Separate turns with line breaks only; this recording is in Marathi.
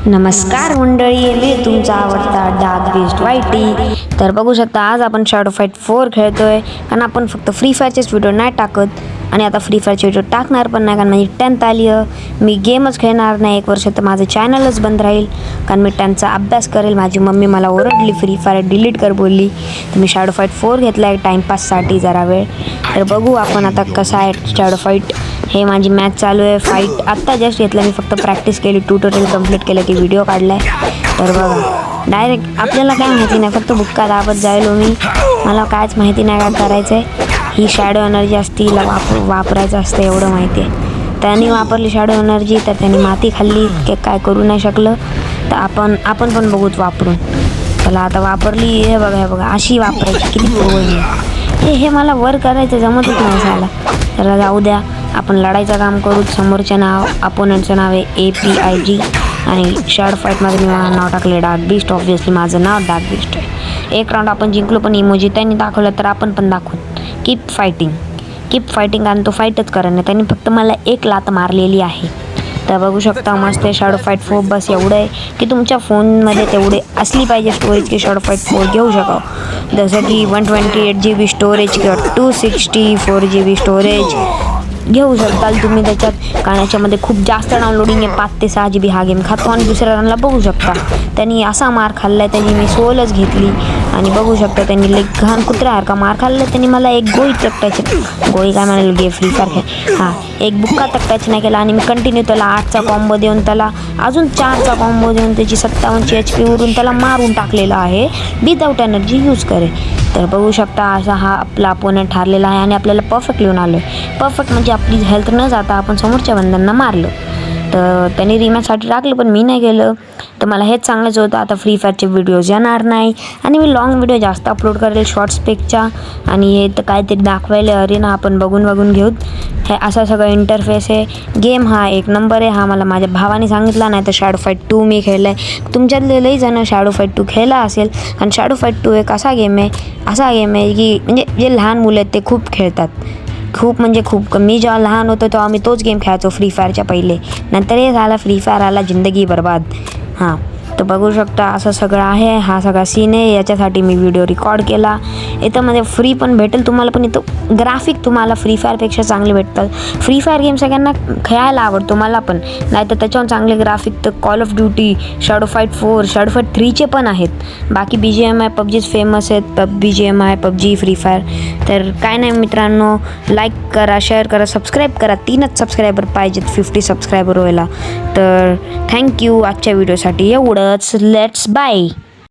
नमस्कार मंडळी, मी तुमचा आवडता डार्क बीस्ट वाईटी. तर बघू शकता आज आपण शॅडो फाईट 4 खेळतोय. कारण आपण फक्त फ्री फायरचेच व्हिडिओ नाही टाकत आणि आता फ्री फायरचे व्हिडिओ टाकणार पण नाही, कारण माझी 10th आली आहे. मी गेमच खेळणार नाही 1 वर्ष, तर माझं चॅनलच बंद राहील. कारण मी 10चा अभ्यास करेल. माझी मम्मी मला ओरडली, फ्री फायर डिलीट कर बोलली. तर मी शॅडो फाईट 4 घेतला आहे टाईमपाससाठी जरा वेळ. तर बघू आपण आता कसं आहे शॅडो फाईट. हे माझी मॅच चालू आहे. फाईट आत्ता जस्ट घेतला मी, फक्त प्रॅक्टिस केली, ट्युटोरियल कंप्लीट केलं की व्हिडिओ काढलाय. तर बघा डायरेक्ट आपल्याला काय माहिती नाही, फक्त बुक्का दाबत जायलो मी. मला कायच माहिती नाही काय करायचं आहे. ही शॅडो एनर्जी असते, हिला वापरायचं असतं एवढं माहिती आहे. त्यांनी वापरली शॅडो एनर्जी तर त्यांनी माती खाल्ली, काय करू नाही शकलं. तर आपण पण बघूत वापरून. त्याला आता वापरली. हे बघा अशी वापरायची, किती प्रो हे मला वर करायचं जमतच नाही झाला. तर जाऊ द्या, आपण लढायचं काम करू. समोरचं नाव अपोनंटचं नाव आहे APIG आणि शॅडो फाईटमध्ये मी माझं नाव टाकले डार्क बीस्ट. ऑब्व्हियसली माझं नाव डार्क बीस्ट आहे. एक राऊंड आपण जिंकलो, पण इमोजी त्यांनी दाखवलं तर आपण पण दाखवू. कीप फायटिंग आणि तो फाईटच करणं. त्यांनी फक्त मला 1 लात मारलेली आहे. तर बघू शकता मस्त शॅडो फाईट 4. बस एवढं आहे की तुमच्या फोनमध्ये तेवढे असली पाहिजे स्टोरेज की शॅडो फाईट 4 घेऊ शकावं. जसं की 128 GB स्टोरेज किंवा 264 GB स्टोरेज घेऊ शकताल तुम्ही त्याच्यात. कारण याच्यामध्ये खूप जास्त डाउनलोडिंग आहे. 5 ते 6 GB हा गेम खातो. आणि दुसऱ्या रनला बघू शकता त्यांनी असा मार खाल्ला आहे, त्यांनी मी सोलच घेतली. आणि बघू शकता त्यांनी लई घाण कुत्र्यासारखा मार खाल्ला. त्यांनी मला एक गोळी टक्कायची, गोळी काय म्हणाल गे फ्री फायर खेळ, हां एक बुक्का टक्कायची नाही केला. आणि मी कंटिन्यू त्याला 8चा कॉम्बो देऊन, त्याला अजून 4चा कॉम्बो देऊन, त्याची 57ची HP वरून त्याला मारून टाकलेला आहे विदाऊट एनर्जी यूज करे. तर बघू शकता असा हा आपला अपोनंट हारलेला आहे. आणि आपल्याला परफेक्ट लिहून आलो आहे. परफेक्ट म्हणजे आपली हेल्थ न जाता आपण समोरच्या बंदांना मारलं. तर त्यांनी रिमॅचसाठी टाकलं, पण मी नाही गेलं. तर मला हेच सांगायचं होतं, आता फ्री फायरचे व्हिडिओज येणार नाही. आणि मी लॉंग व्हिडिओ जास्त अपलोड करेल शॉर्ट्सपेक्षा. आणि हे तर काहीतरी दाखवायला अरे ना, आपण बघून घेऊ. हे असा सगळं इंटरफेस आहे. गेम हा 1 नंबर आहे. हा मला माझ्या भावाने सांगितला. नाही तर शॅडो फाईट 2 मी खेळला आहे. तुमच्यातले लई जण शॅडो फाईट 2 खेळला असेल. आणि शॅडो फाईट 2 एक असा गेम आहे की म्हणजे जे लहान मुलं आहेत ते खूप खेळतात. खूप म्हणजे खूप. मी जेव्हा लहान होतो तेव्हा मी तोच गेम खेळायचो फ्री फायरच्या पहिले. नंतर हे झाला फ्री फायर आला, जिंदगी बर्बाद. हां तर बघू शकता असं सगळं आहे. हा सगळा सीन आहे. याच्यासाठी मी व्हिडिओ रेकॉर्ड केला. याच्यामध्ये फ्री पण भेटेल तुम्हाला, पण इथं ग्राफिक तुम्हाला फ्री फायरपेक्षा चांगले भेटतात. फ्री फायर गेम सगळ्यांना खेळायला आवडतो, मला पण. नाही तर त्याच्यावर चांगले ग्राफिक तर Call of Duty, Shadow Fight 4, Shadow Fight 3चे पण आहेत. बाकी BGMI पबजीच फेमस आहेत. BGMI PUBG Free Fire. तर काय नाही मित्रांनो, लाईक करा, शेअर करा, सबस्क्राईब करा. 3च सबस्क्रायबर पाहिजेत 50 सबस्क्रायबर व्हायला. तर थँक्यू आजच्या व्हिडिओसाठी एवढंच. Let's bye.